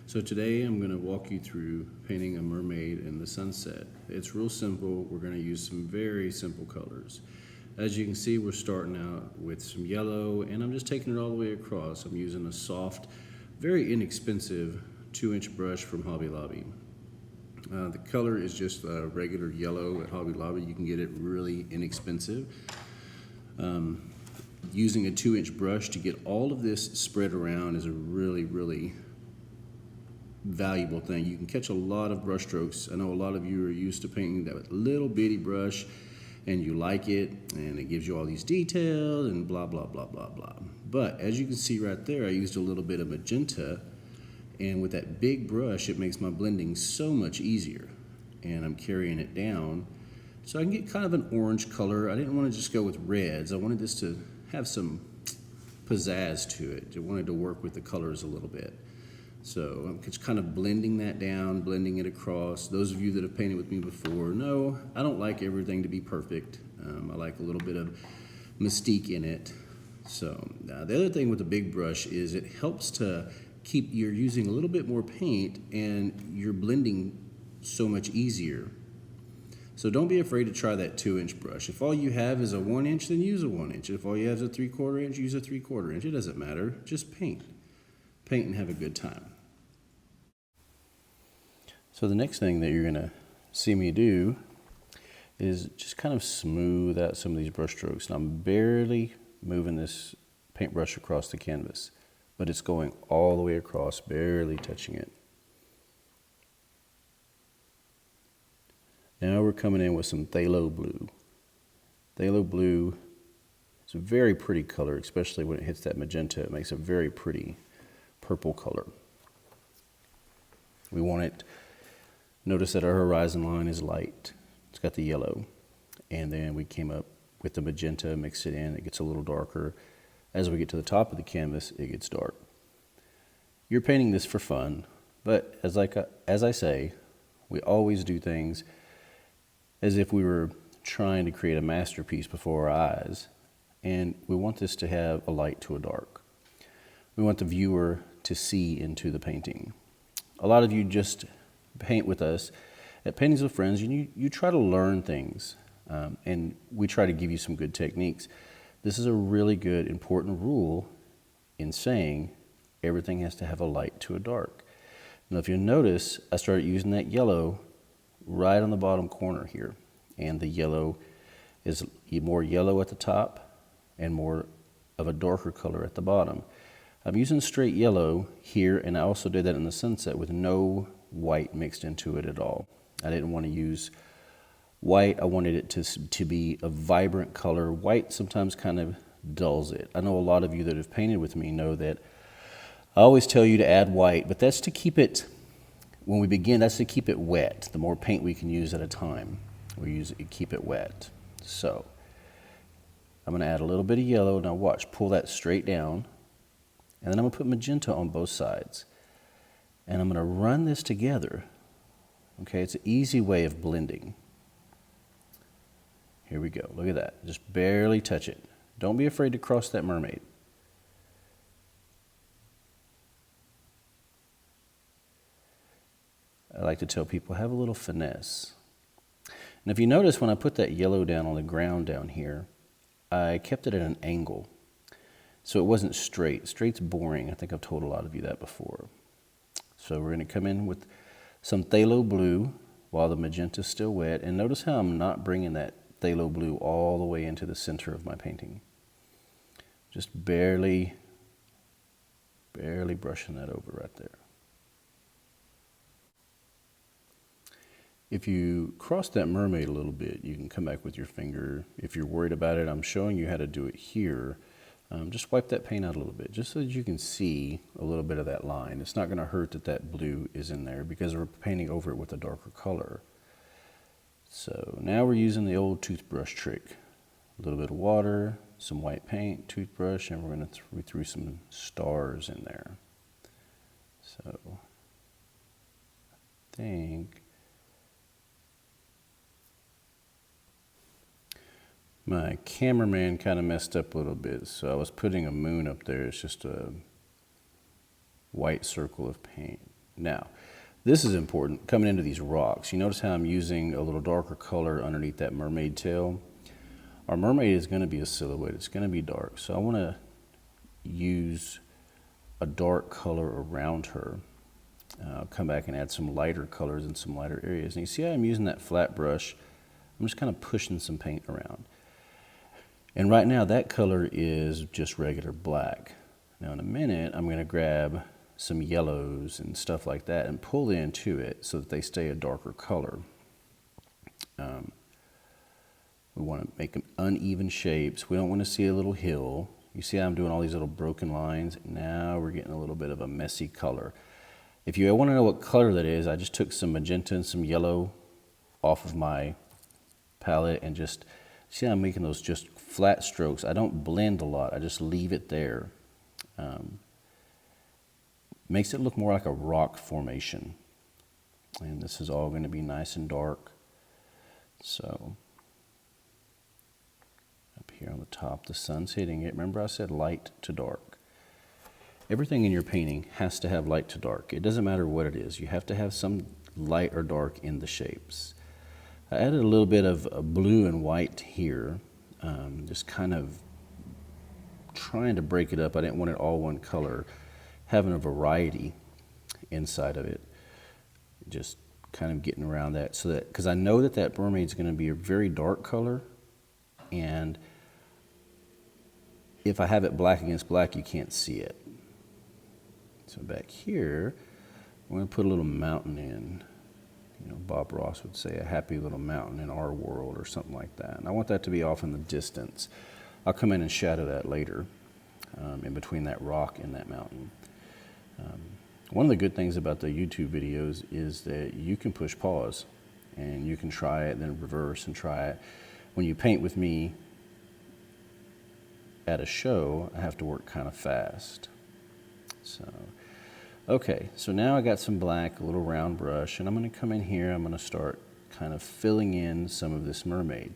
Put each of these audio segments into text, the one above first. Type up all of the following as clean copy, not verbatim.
So today I'm going to walk you through painting a mermaid in the sunset. It's real simple. We're going to use some very simple colors. As you can see, we're starting out with some yellow, and I'm just taking it all the way across. I'm using a soft, very inexpensive 2-inch brush from Hobby Lobby. The color is just a regular yellow at Hobby Lobby. You can get it really inexpensive. Using a 2-inch brush to get all of this spread around is a really valuable thing. You can catch a lot of brush strokes. I know a lot of you are used to painting that with little bitty brush and you like it and it gives you all these details and blah blah blah blah blah. But as you can see right there, I used a little bit of magenta, and with that big brush it makes my blending so much easier, and I'm carrying it down so I can get kind of an orange color. I didn't want to just go with reds. I wanted this to have some pizzazz to it. I wanted to work with the colors a little bit. So I'm just kind of blending that down, blending it across. Those of you that have painted with me before know I don't like everything to be perfect. I like a little bit of mystique in it. So the other thing with the big brush is it helps to keep, you're using a little bit more paint and you're blending so much easier. So don't be afraid to try that 2-inch brush. If all you have is a 1-inch, then use a 1-inch. If all you have is a 3/4 inch, use a 3/4 inch. It doesn't matter, just paint. Paint and have a good time. So the next thing that you're gonna see me do is just kind of smooth out some of these brush strokes. And I'm barely moving this paintbrush across the canvas, but it's going all the way across, barely touching it. Now we're coming in with some phthalo blue. Phthalo blue is a very pretty color, especially when it hits that magenta. It makes a very pretty purple color. We want it, notice that our horizon line is light. It's got the yellow. And then we came up with the magenta, mixed it in, it gets a little darker. As we get to the top of the canvas, it gets dark. You're painting this for fun, but as I say, we always do things as if we were trying to create a masterpiece before our eyes. And we want this to have a light to a dark. We want the viewer to see into the painting. A lot of you just paint with us at Paintings with Friends, and you try to learn things, and we try to give you some good techniques. This is a really good, important rule in saying everything has to have a light to a dark. Now, if you notice, I started using that yellow right on the bottom corner here, and the yellow is more yellow at the top and more of a darker color at the bottom. I'm using straight yellow here, and I also did that in the sunset with no white mixed into it at all. I didn't want to use white. I wanted it to be a vibrant color. White sometimes kind of dulls it. I know a lot of you that have painted with me know that I always tell you to add white, but that's to keep it, when we begin, that's to keep it wet. The more paint we can use at a time, keep it wet. So I'm going to add a little bit of yellow. Now watch, pull that straight down. And then I'm going to put magenta on both sides. And I'm going to run this together. Okay, it's an easy way of blending. Here we go. Look at that. Just barely touch it. Don't be afraid to cross that mermaid. I like to tell people, have a little finesse. And if you notice, when I put that yellow down on the ground down here, I kept it at an angle. So it wasn't straight. Straight's boring. I think I've told a lot of you that before. So we're going to come in with some phthalo blue while the magenta's still wet. And notice how I'm not bringing that phthalo blue all the way into the center of my painting. Just barely brushing that over right there. If you cross that mermaid a little bit, you can come back with your finger. If you're worried about it, I'm showing you how to do it here. Just wipe that paint out a little bit, just so that you can see a little bit of that line. It's not going to hurt that that blue is in there because we're painting over it with a darker color. So now we're using the old toothbrush trick. A little bit of water, some white paint, toothbrush, and we're going to throw some stars in there. So I think my cameraman kind of messed up a little bit, so I was putting a moon up there. It's just a white circle of paint. Now, this is important coming into these rocks. You notice how I'm using a little darker color underneath that mermaid tail? Our mermaid is going to be a silhouette. It's going to be dark. So I want to use a dark color around her. I'll come back and add some lighter colors in some lighter areas. And you see how I'm using that flat brush? I'm just kind of pushing some paint around. And right now that color is just regular black. Now in a minute, I'm going to grab some yellows and stuff like that and pull into it so that they stay a darker color. We want to make them uneven shapes. We don't want to see a little hill. You see how I'm doing all these little broken lines? Now we're getting a little bit of a messy color. If you want to know what color that is, I just took some magenta and some yellow off of my palette and just, see how I'm making those just flat strokes. I don't blend a lot, I just leave it there. Makes it look more like a rock formation. And this is all going to be nice and dark. So, up here on the top, the sun's hitting it. Remember I said light to dark. Everything in your painting has to have light to dark. It doesn't matter what it is. You have to have some light or dark in the shapes. I added a little bit of blue and white here, just kind of trying to break it up. I didn't want it all one color. Having a variety inside of it, just kind of getting around that, so that, because I know that that mermaid's going to be a very dark color, and if I have it black against black, you can't see it. So back here, I'm going to put a little mountain in. You know, Bob Ross would say a happy little mountain in our world or something like that. And I want that to be off in the distance. I'll come in and shadow that later, in between that rock and that mountain. One of the good things about the YouTube videos is that you can push pause and you can try it, then reverse and try it. When you paint with me at a show, I have to work kind of fast. So, okay, so now I got some black, a little round brush, and I'm going to come in here, I'm going to start kind of filling in some of this mermaid.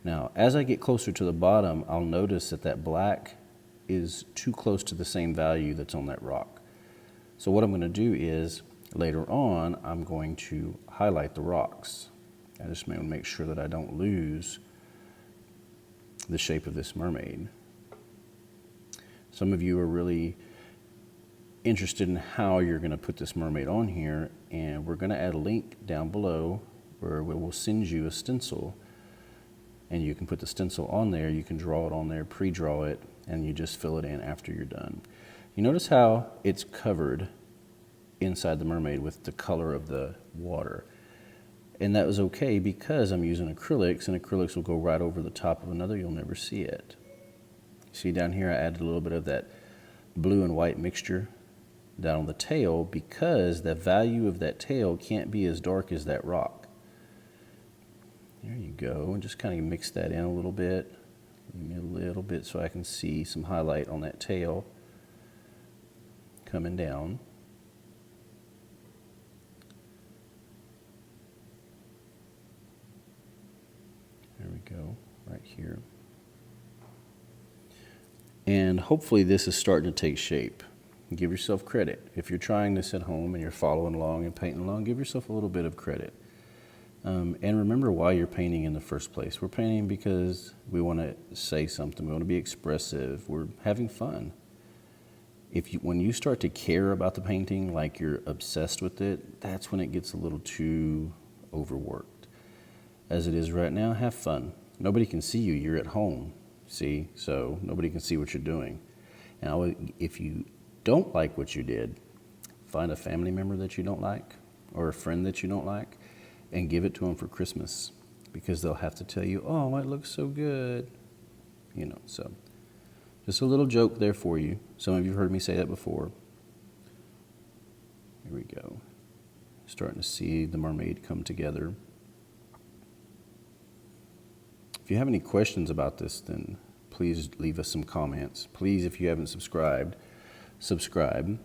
Now, as I get closer to the bottom, I'll notice that that black is too close to the same value that's on that rock. So what I'm going to do is, later on, I'm going to highlight the rocks. I just want to make sure that I don't lose the shape of this mermaid. Some of you are really interested in how you're going to put this mermaid on here, and we're going to add a link down below where we will send you a stencil, and you can put the stencil on there, you can draw it on there, pre-draw it, and you just fill it in after you're done. You notice how it's covered inside the mermaid with the color of the water. And that was okay because I'm using acrylics, and acrylics will go right over the top of another, you'll never see it. See down here I added a little bit of that blue and white mixture down on the tail because the value of that tail can't be as dark as that rock. There you go, and just kind of mix that in a little bit. Give me a little bit so I can see some highlight on that tail coming down. There we go, right here. And hopefully this is starting to take shape. Give yourself credit. If you're trying this at home and you're following along and painting along, give yourself a little bit of credit. And remember why you're painting in the first place. We're painting because we want to say something. We want to be expressive. We're having fun. When you start to care about the painting like you're obsessed with it, that's when it gets a little too overworked. As it is right now, have fun. Nobody can see you. You're at home, see? So nobody can see what you're doing. Now, if you don't like what you did, find a family member that you don't like or a friend that you don't like and give it to them for Christmas, because they'll have to tell you, oh, it looks so good. You know, so just a little joke there for you. Some of you have heard me say that before. Here we go. Starting to see the mermaid come together. If you have any questions about this, then please leave us some comments. Please, if you haven't subscribed, subscribe.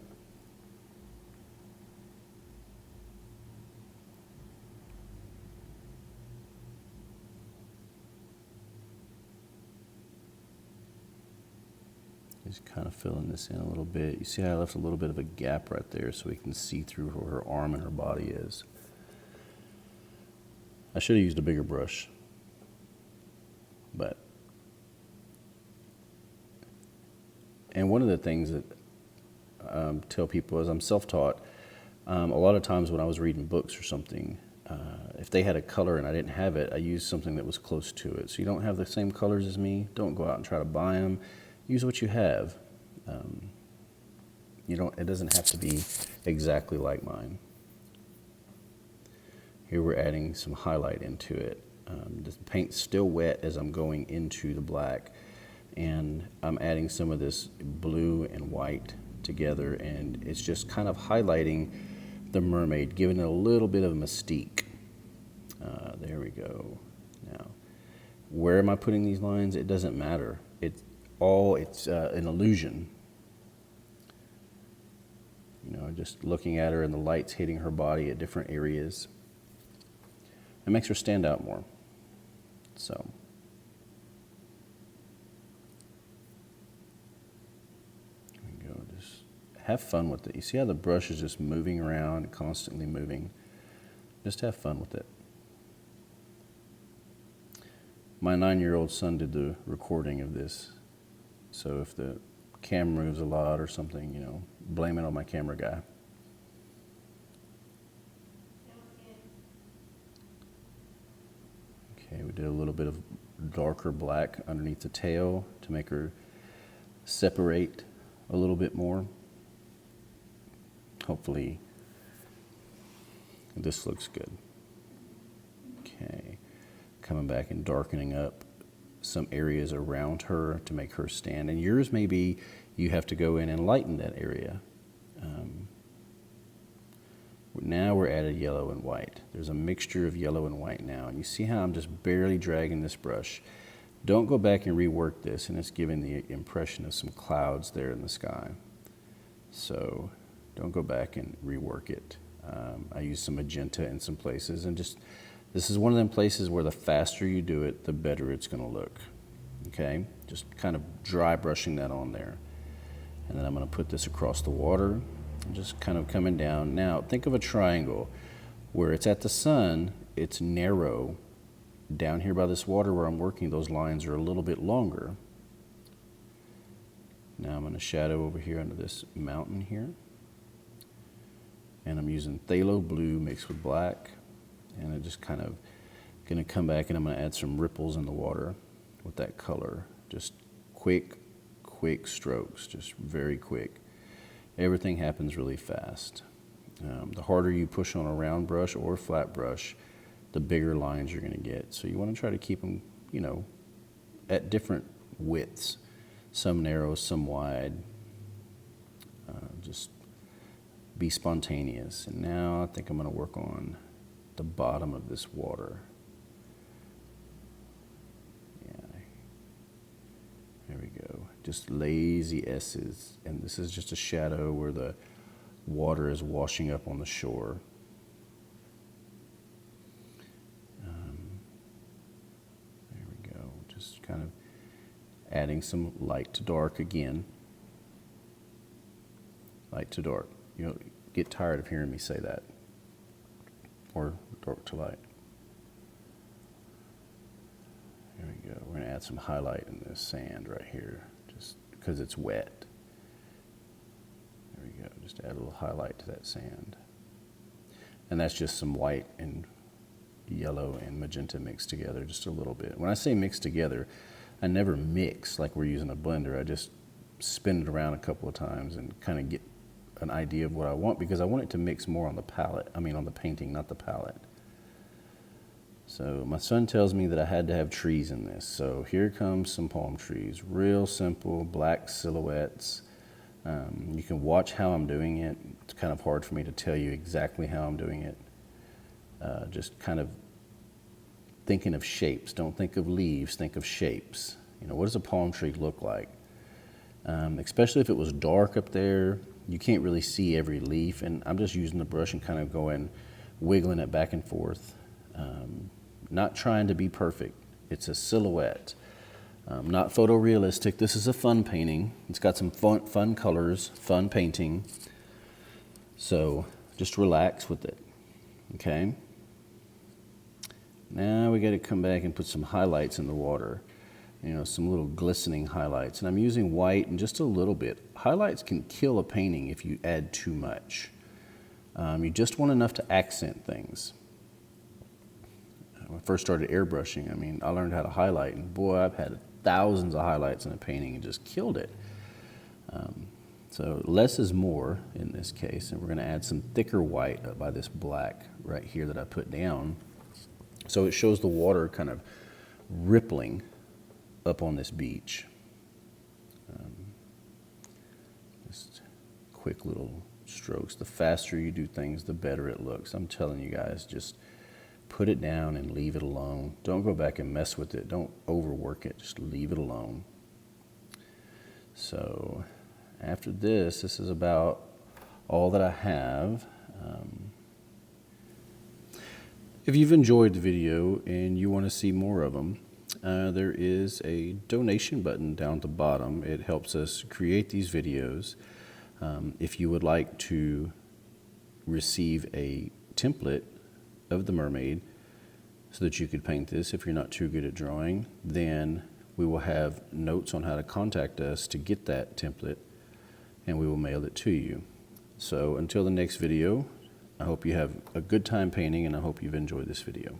Just kind of filling this in a little bit. You see how I left a little bit of a gap right there so we can see through where her arm and her body is. I should have used a bigger brush, but. And one of the things that I tell people is I'm self-taught. A lot of times when I was reading books or something, if they had a color and I didn't have it, I used something that was close to it. So you don't have the same colors as me, don't go out and try to buy them. Use what you have. It doesn't have to be exactly like mine. Here we're adding some highlight into it. The paint's still wet as I'm going into the black, and I'm adding some of this blue and white together, and it's just kind of highlighting the mermaid, giving it a little bit of mystique. There we go. Now, where am I putting these lines? It doesn't matter. It's an illusion. Just looking at her and the lights hitting her body at different areas. It makes her stand out more. So. There we go. Just have fun with it. You see how the brush is just moving around, constantly moving. Just have fun with it. My 9-year-old son did the recording of this. So if the camera moves a lot or something, blame it on my camera guy. Okay, we did a little bit of darker black underneath the tail to make her separate a little bit more. Hopefully this looks good. Okay, coming back and darkening up some areas around her to make her stand. And yours maybe you have to go in and lighten that area. Now we're added yellow and white. There's a mixture of yellow and white now. And you see how I'm just barely dragging this brush. Don't go back and rework this, and it's giving the impression of some clouds there in the sky. So don't go back and rework it. I use some magenta in some places, and this is one of them places where the faster you do it, the better it's going to look. Okay? Just kind of dry brushing that on there. And then I'm going to put this across the water, and just kind of coming down. Now, think of a triangle where it's at the sun, it's narrow. Down here by this water where I'm working, those lines are a little bit longer. Now I'm going to shadow over here under this mountain here. And I'm using phthalo blue mixed with black. And I'm just kind of going to come back and I'm going to add some ripples in the water with that color. Just quick strokes, just very quick. Everything happens really fast. The harder you push on a round brush or a flat brush, the bigger lines you're going to get. So you want to try to keep them, at different widths. Some narrow, some wide. Just be spontaneous. And now I think I'm going to work on the bottom of this water. Yeah. There we go. Just lazy S's. And this is just a shadow where the water is washing up on the shore. There we go. Just kind of adding some light to dark again. Light to dark. You'll get tired of hearing me say that. Or dark to light. There we go. We're going to add some highlight in this sand right here, just because it's wet. There we go. Just add a little highlight to that sand. And that's just some white and yellow and magenta mixed together, just a little bit. When I say mixed together, I never mix like we're using a blender. I just spin it around a couple of times and kind of get an idea of what I want, because I want it to mix more on the palette. I mean on the painting, not the palette. So my son tells me that I had to have trees in this. So here comes some palm trees. Real simple, black silhouettes. You can watch how I'm doing it. It's kind of hard for me to tell you exactly how I'm doing it. Just kind of thinking of shapes. Don't think of leaves, think of shapes. What does a palm tree look like? Especially if it was dark up there, you can't really see every leaf, and I'm just using the brush and kind of going, wiggling it back and forth. Not trying to be perfect. It's a silhouette. Not photorealistic. This is a fun painting. It's got some fun colors, fun painting. So just relax with it, okay? Now we got to come back and put some highlights in the water. You know, some little glistening highlights. And I'm using white and just a little bit. Highlights can kill a painting if you add too much. You just want enough to accent things. When I first started airbrushing, I mean, I learned how to highlight, and boy, I've had thousands of highlights in a painting and just killed it. So less is more in this case, and we're going to add some thicker white by this black right here that I put down. So it shows the water kind of rippling up on this beach. Just quick little strokes. The faster you do things, the better it looks. I'm telling you guys, just put it down and leave it alone. Don't go back and mess with it. Don't overwork it. Just leave it alone. So after this is about all that I have. If you've enjoyed the video and you want to see more of them, there is a donation button down at the bottom. It helps us create these videos. If you would like to receive a template of the mermaid so that you could paint this if you're not too good at drawing, then we will have notes on how to contact us to get that template, and we will mail it to you. So until the next video, I hope you have a good time painting, and I hope you've enjoyed this video.